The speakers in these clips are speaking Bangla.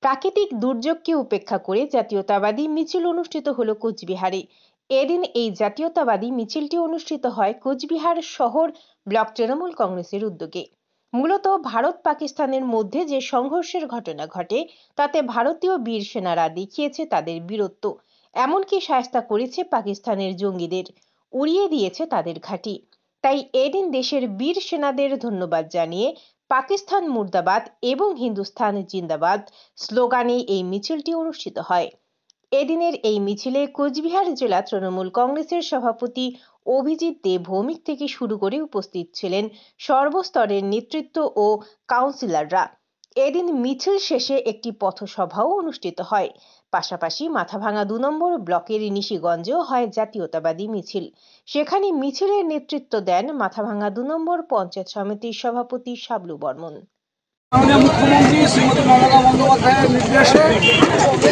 প্রাকৃতিক দুর্যোগকে উপেক্ষা করে জাতীয়তাবাদী মিছিল অনুষ্ঠিত হলো কোচবিহারে। এদিন এই জাতীয়তাবাদী মিছিলটি অনুষ্ঠিত হয় কোচবিহার শহর ব্লক তৃণমূল কংগ্রেসের উদ্যোগে। মূলত ভারত পাকিস্তানের মধ্যে যে সংঘর্ষের ঘটনা ঘটে তাতে ভারতীয় বীর সেনারা দেখিয়েছে তাদের বীরত্ব, এমনকি শায়েস্তা করেছে পাকিস্তানের জঙ্গিদের, উড়িয়ে দিয়েছে তাদের ঘাঁটি। তাই এদিন দেশের বীর সেনাদের ধন্যবাদ জানিয়ে পাকিস্তান মুর্দাবাদ এবং হিন্দুস্তান জিন্দাবাদ স্লোগানে এই মিছিলটি অনুষ্ঠিত হয়। এদিনের এই মিছিলে কোচবিহার জেলা তৃণমূল কংগ্রেসের সভাপতি অভিজিৎ দে ভৌমিক থেকে শুরু করে উপস্থিত ছিলেন সর্বস্তরের নেতৃত্ব ও কাউন্সিলররা। এদিন মিছিল শেষে একটি পথসভাও অনুষ্ঠিত হয়। পাশাপাশি মাথাভাঙা ২ নম্বর ব্লকের নিশিগঞ্জেও হয় জাতীয়তাবাদী মিছিল। সেখানে মিছিলের নেতৃত্ব দেন মাথাভাঙা ২ নম্বর পঞ্চায়েত সমিতির সভাপতি শাবলু বর্মন। মাননীয় মুখ্যমন্ত্রী শ্রীমতী মমতা বন্দ্যোপাধ্যায়ের নির্দেশে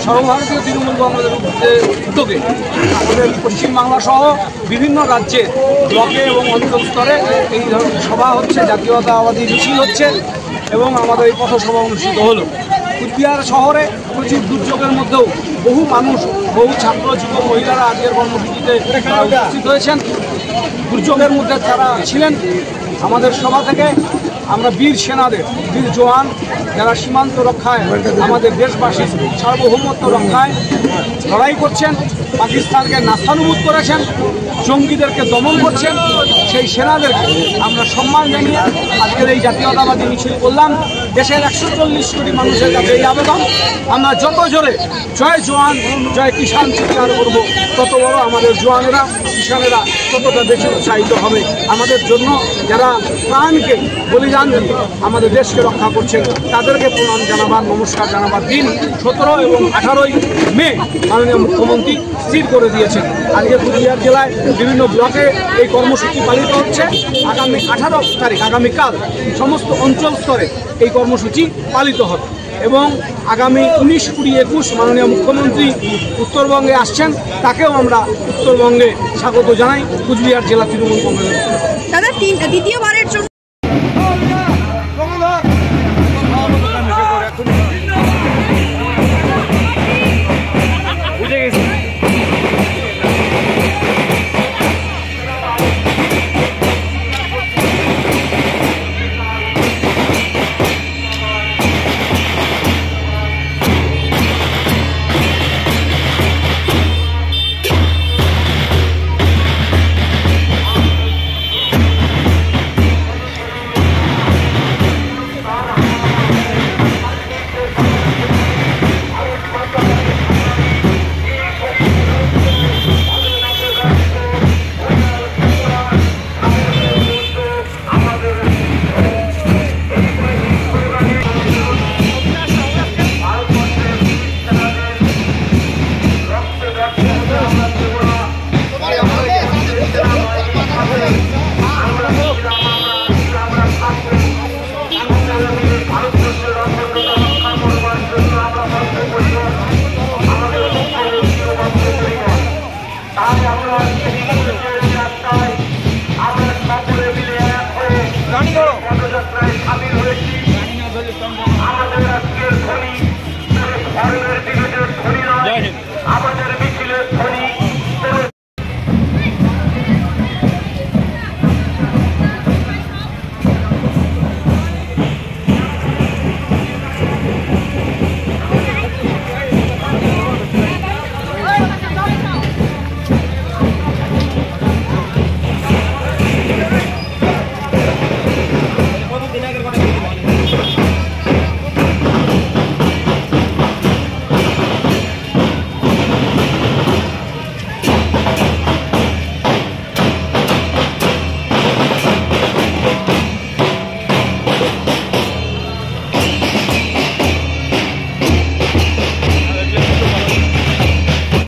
সর্বভারতীয় তৃণমূল কংগ্রেসের উদ্যোগে আমাদের পশ্চিমবাংলা সহ বিভিন্ন রাজ্যে ব্লকে এবং অঞ্চল স্তরে এই ধরনের সভা হচ্ছে, জাতীয়তাবাদী মিছিল হচ্ছে এবং আমাদের এই পথসভা অনুষ্ঠিত হলো। কুচবিহার শহরে প্রচুর দুর্যোগের মধ্যেও বহু মানুষ, বহু ছাত্র যুব মহিলারা আজকের কর্মসূচিতে উপস্থিত হয়েছেন। দুর্যোগের মধ্যে যারা ছিলেন আমাদের সভা থেকে আমরা বীর সেনাদের, বীর জওয়ান যারা সীমান্ত রক্ষায়, আমাদের দেশবাসীর সার্বভৌমত্ব রক্ষায় লড়াই করছেন, পাকিস্তানকে নাস্তানুবুদ করেছেন, জঙ্গিদেরকে দমন করছেন, সেই সেনাদেরকে আমরা সম্মান জানিয়ে আজকের এই জাতীয়তাবাদী মিছিল করলাম। দেশের 140 কোটি মানুষের কাছে এই আবেদন, আমরা যত জোরে জয় জওয়ান জয় কিষাণ চিৎকার করব, তত বড় আমাদের জওয়ানেরা কিষানেরা ততটা বেশি উৎসাহিত হবে। আমাদের জন্য যারা প্রাণকে বলিদান দিয়ে আমাদের দেশকে রক্ষা করছেন তাদেরকে প্রণাম জানাবার, নমস্কার জানাবার দিন 17 এবং 18ই মে মাননীয় মুখ্যমন্ত্রী স্থির করে দিয়েছেন। আজকে কুচবিহার জেলায় বিভিন্ন ব্লকে এই কর্মসূচি পালিত হচ্ছে। আগামী 18 তারিখ আগামীকাল সমস্ত অঞ্চল স্তরে এই কর্মসূচি পালিত হবে এবং আগামী 19, 20, 21 মাননীয় মুখ্যমন্ত্রী উত্তরবঙ্গে আসছেন, তাকেও আমরা উত্তরবঙ্গে স্বাগত জানাই কুচবিহার জেলা তৃণমূল কংগ্রেসের। দাদা, দ্বিতীয়বারের জন্য